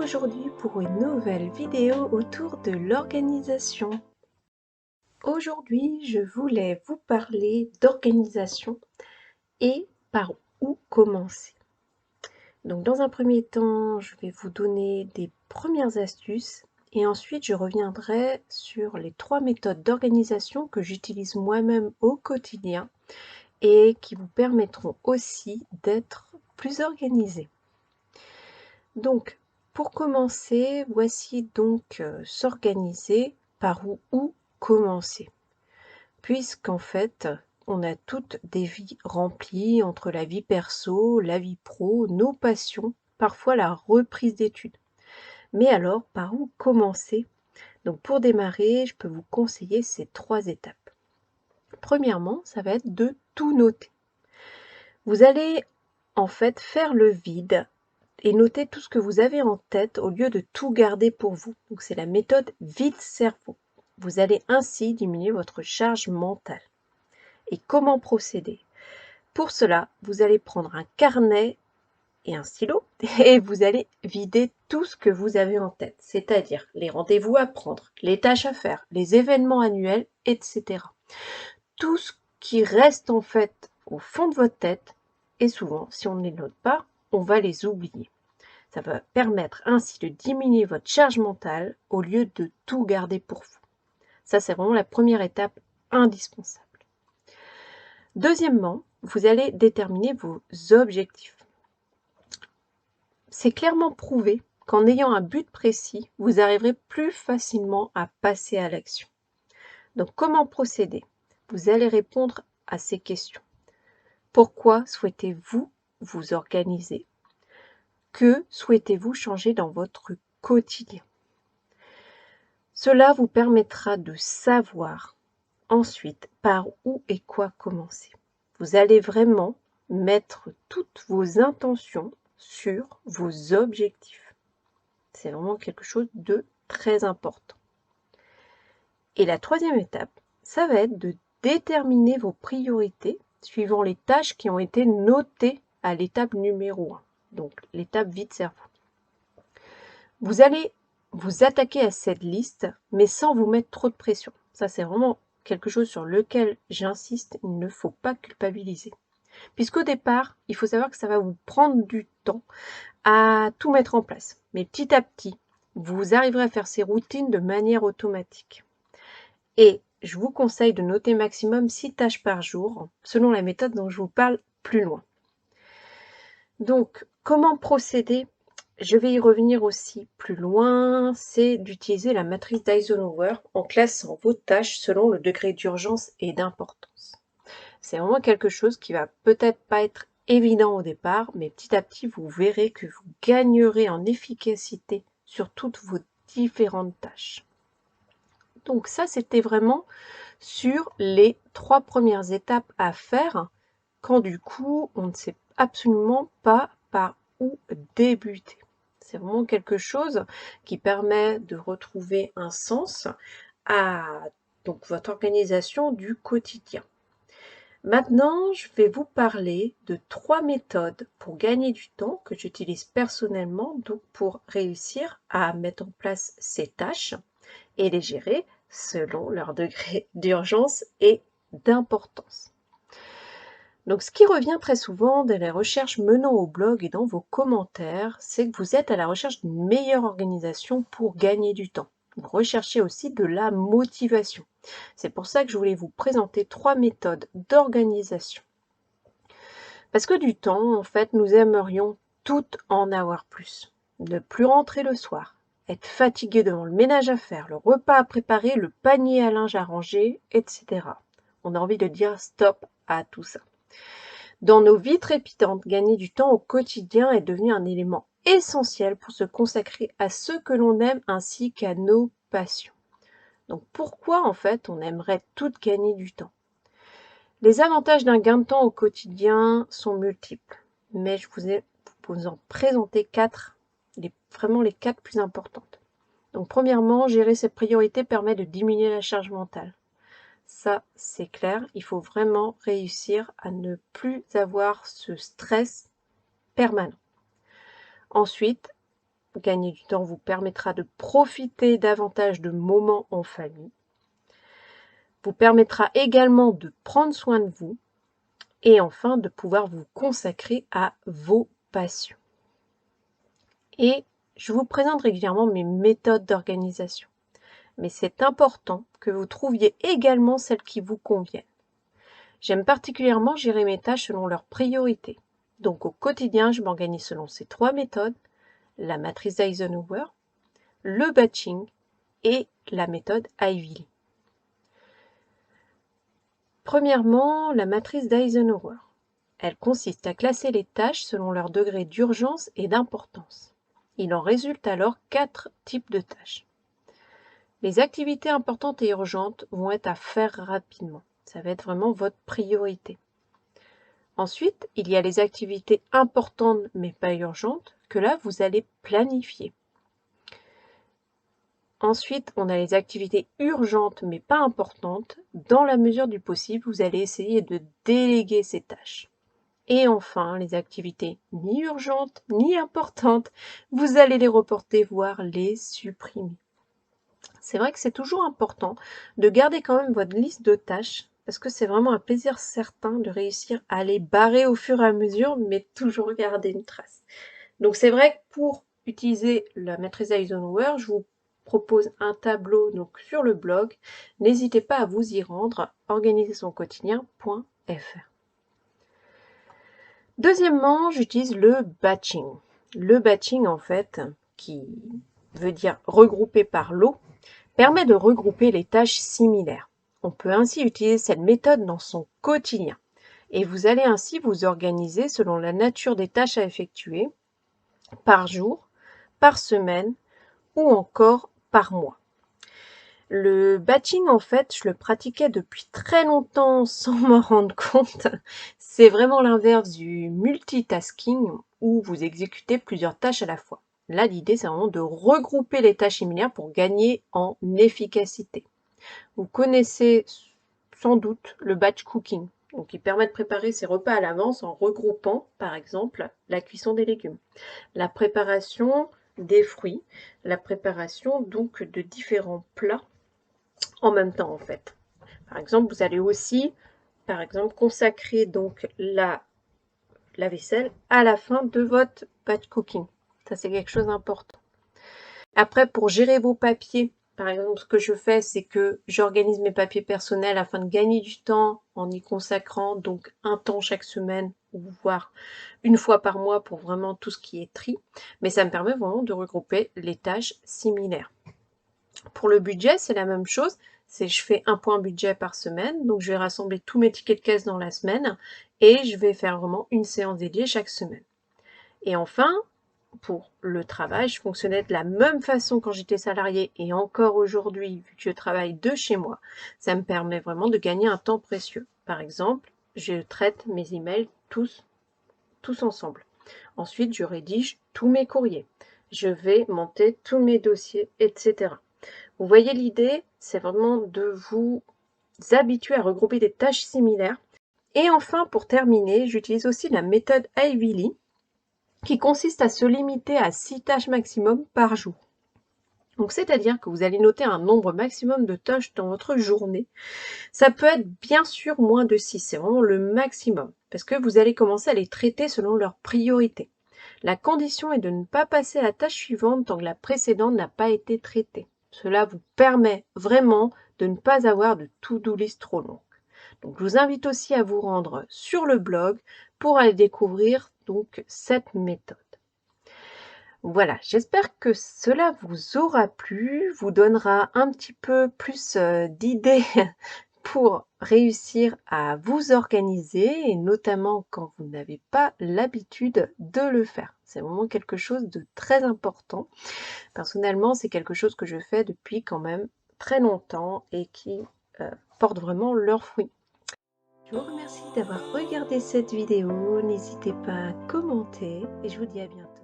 aujourd'hui pour une nouvelle vidéo autour de l'organisation. Aujourd'hui, je voulais vous parler d'organisation et par où commencer. Donc dans un premier temps, je vais vous donner des premières astuces et ensuite je reviendrai sur les 3 méthodes d'organisation que j'utilise moi-même au quotidien et qui vous permettront aussi d'être plus organisé. Donc, pour commencer, voici donc s'organiser par où commencer. Puisqu'en fait, on a toutes des vies remplies entre la vie perso, la vie pro, nos passions, parfois la reprise d'études. Mais alors, par où commencer? Donc pour démarrer, je peux vous conseiller ces 3 étapes. Premièrement, ça va être de tout noter. Vous allez en fait faire le vide et notez tout ce que vous avez en tête au lieu de tout garder pour vous. Donc c'est la méthode vide-cerveau. Vous allez ainsi diminuer votre charge mentale. Et comment procéder? Pour cela, vous allez prendre un carnet et un stylo et vous allez vider tout ce que vous avez en tête, c'est-à-dire les rendez-vous à prendre, les tâches à faire, les événements annuels, etc. Tout ce qui reste en fait au fond de votre tête, et souvent, si on ne les note pas, on va les oublier. Ça va permettre ainsi de diminuer votre charge mentale au lieu de tout garder pour vous. Ça, c'est vraiment la première étape indispensable. Deuxièmement, vous allez déterminer vos objectifs. C'est clairement prouvé qu'en ayant un but précis, vous arriverez plus facilement à passer à l'action. Donc, comment procéder? Vous allez répondre à ces questions. Pourquoi souhaitez-vous vous organiser? Que souhaitez-vous changer dans votre quotidien? Cela vous permettra de savoir ensuite par où et quoi commencer. Vous allez vraiment mettre toutes vos intentions sur vos objectifs. C'est vraiment quelque chose de très important. Et la troisième étape, ça va être de déterminer vos priorités suivant les tâches qui ont été notées à l'étape numéro 1, donc l'étape vide-cerveau. Vous allez vous attaquer à cette liste, mais sans vous mettre trop de pression. Ça, c'est vraiment quelque chose sur lequel j'insiste, il ne faut pas culpabiliser. Puisqu'au départ, il faut savoir que ça va vous prendre du temps à tout mettre en place. Mais petit à petit, vous arriverez à faire ces routines de manière automatique. Et je vous conseille de noter maximum 6 tâches par jour, selon la méthode dont je vous parle plus loin. Donc, comment procéder? Je vais y revenir aussi plus loin, c'est d'utiliser la matrice d'Eisenhower en classant vos tâches selon le degré d'urgence et d'importance. C'est vraiment quelque chose qui va peut-être pas être évident au départ, mais petit à petit, vous verrez que vous gagnerez en efficacité sur toutes vos différentes tâches. Donc ça, c'était vraiment sur les 3 premières étapes à faire quand du coup, on ne sait absolument pas par où débuter. C'est vraiment quelque chose qui permet de retrouver un sens à donc, votre organisation du quotidien. Maintenant, je vais vous parler de 3 méthodes pour gagner du temps que j'utilise personnellement donc pour réussir à mettre en place ces tâches et les gérer selon leur degré d'urgence et d'importance. Donc, ce qui revient très souvent dans les recherches menant au blog et dans vos commentaires, c'est que vous êtes à la recherche d'une meilleure organisation pour gagner du temps. Vous recherchez aussi de la motivation. C'est pour ça que je voulais vous présenter 3 méthodes d'organisation. Parce que du temps, en fait, nous aimerions toutes en avoir plus. Ne plus rentrer le soir, être fatigué devant le ménage à faire, le repas à préparer, le panier à linge à ranger, etc. On a envie de dire stop à tout ça. Dans nos vies trépidantes, gagner du temps au quotidien est devenu un élément essentiel pour se consacrer à ce que l'on aime ainsi qu'à nos passions. Donc pourquoi en fait on aimerait toutes gagner du temps? Les avantages d'un gain de temps au quotidien sont multiples, mais je vous ai vous en présenter 4, vraiment les 4 plus importantes. Donc premièrement, gérer ses priorités permet de diminuer la charge mentale. Ça, c'est clair, il faut vraiment réussir à ne plus avoir ce stress permanent. Ensuite, gagner du temps vous permettra de profiter davantage de moments en famille, vous permettra également de prendre soin de vous et enfin de pouvoir vous consacrer à vos passions. Et je vous présente régulièrement mes méthodes d'organisation. Mais c'est important que vous trouviez également celles qui vous conviennent. J'aime particulièrement gérer mes tâches selon leurs priorités. Donc au quotidien, je m'organise selon ces 3 méthodes, la matrice d'Eisenhower, le batching et la méthode Ivy Lee. Premièrement, la matrice d'Eisenhower. Elle consiste à classer les tâches selon leur degré d'urgence et d'importance. Il en résulte alors 4 types de tâches. Les activités importantes et urgentes vont être à faire rapidement. Ça va être vraiment votre priorité. Ensuite, il y a les activités importantes mais pas urgentes que là, vous allez planifier. Ensuite, on a les activités urgentes mais pas importantes. Dans la mesure du possible, vous allez essayer de déléguer ces tâches. Et enfin, les activités ni urgentes ni importantes, vous allez les reporter, voire les supprimer. C'est vrai que c'est toujours important de garder quand même votre liste de tâches parce que c'est vraiment un plaisir certain de réussir à les barrer au fur et à mesure, mais toujours garder une trace. Donc c'est vrai que pour utiliser la matrice Eisenhower, je vous propose un tableau donc sur le blog. N'hésitez pas à vous y rendre, organisersonquotidien.fr. Deuxièmement, j'utilise le batching. Le batching, en fait, qui veut dire regrouper par lot, permet de regrouper les tâches similaires. On peut ainsi utiliser cette méthode dans son quotidien. Et vous allez ainsi vous organiser selon la nature des tâches à effectuer, par jour, par semaine ou encore par mois. Le batching, en fait, je le pratiquais depuis très longtemps sans m'en rendre compte. C'est vraiment l'inverse du multitasking où vous exécutez plusieurs tâches à la fois. Là, l'idée, c'est vraiment de regrouper les tâches similaires pour gagner en efficacité. Vous connaissez sans doute le batch cooking. Donc, il permet de préparer ses repas à l'avance en regroupant, par exemple, la cuisson des légumes, la préparation des fruits, la préparation donc de différents plats en même temps en fait. Par exemple, vous allez aussi, consacrer donc la vaisselle à la fin de votre batch cooking. Ça, c'est quelque chose d'important. Après, pour gérer vos papiers, par exemple, ce que je fais, c'est que j'organise mes papiers personnels afin de gagner du temps en y consacrant donc un temps chaque semaine ou voire une fois par mois pour vraiment tout ce qui est tri. Mais ça me permet vraiment de regrouper les tâches similaires. Pour le budget, c'est la même chose. C'est je fais un point budget par semaine. Donc, je vais rassembler tous mes tickets de caisse dans la semaine et je vais faire vraiment une séance dédiée chaque semaine. Et enfin, pour le travail, je fonctionnais de la même façon quand j'étais salariée et encore aujourd'hui, vu que je travaille de chez moi, ça me permet vraiment de gagner un temps précieux. Par exemple, je traite mes emails tous ensemble. Ensuite, je rédige tous mes courriers. Je vais monter tous mes dossiers, etc. Vous voyez l'idée, c'est vraiment de vous habituer à regrouper des tâches similaires. Et enfin, pour terminer, j'utilise aussi la méthode Ivy Lee, qui consiste à se limiter à 6 tâches maximum par jour. Donc, c'est-à-dire que vous allez noter un nombre maximum de tâches dans votre journée. Ça peut être bien sûr moins de 6, c'est vraiment le maximum, parce que vous allez commencer à les traiter selon leur priorité. La condition est de ne pas passer à la tâche suivante tant que la précédente n'a pas été traitée. Cela vous permet vraiment de ne pas avoir de to-do list trop longue. Donc, je vous invite aussi à vous rendre sur le blog pour aller découvrir donc cette méthode. Voilà, j'espère que cela vous aura plu, vous donnera un petit peu plus d'idées pour réussir à vous organiser et notamment quand vous n'avez pas l'habitude de le faire. C'est vraiment quelque chose de très important. Personnellement, c'est quelque chose que je fais depuis quand même très longtemps et qui porte vraiment leurs fruits. Je vous remercie d'avoir regardé cette vidéo. N'hésitez pas à commenter et je vous dis à bientôt.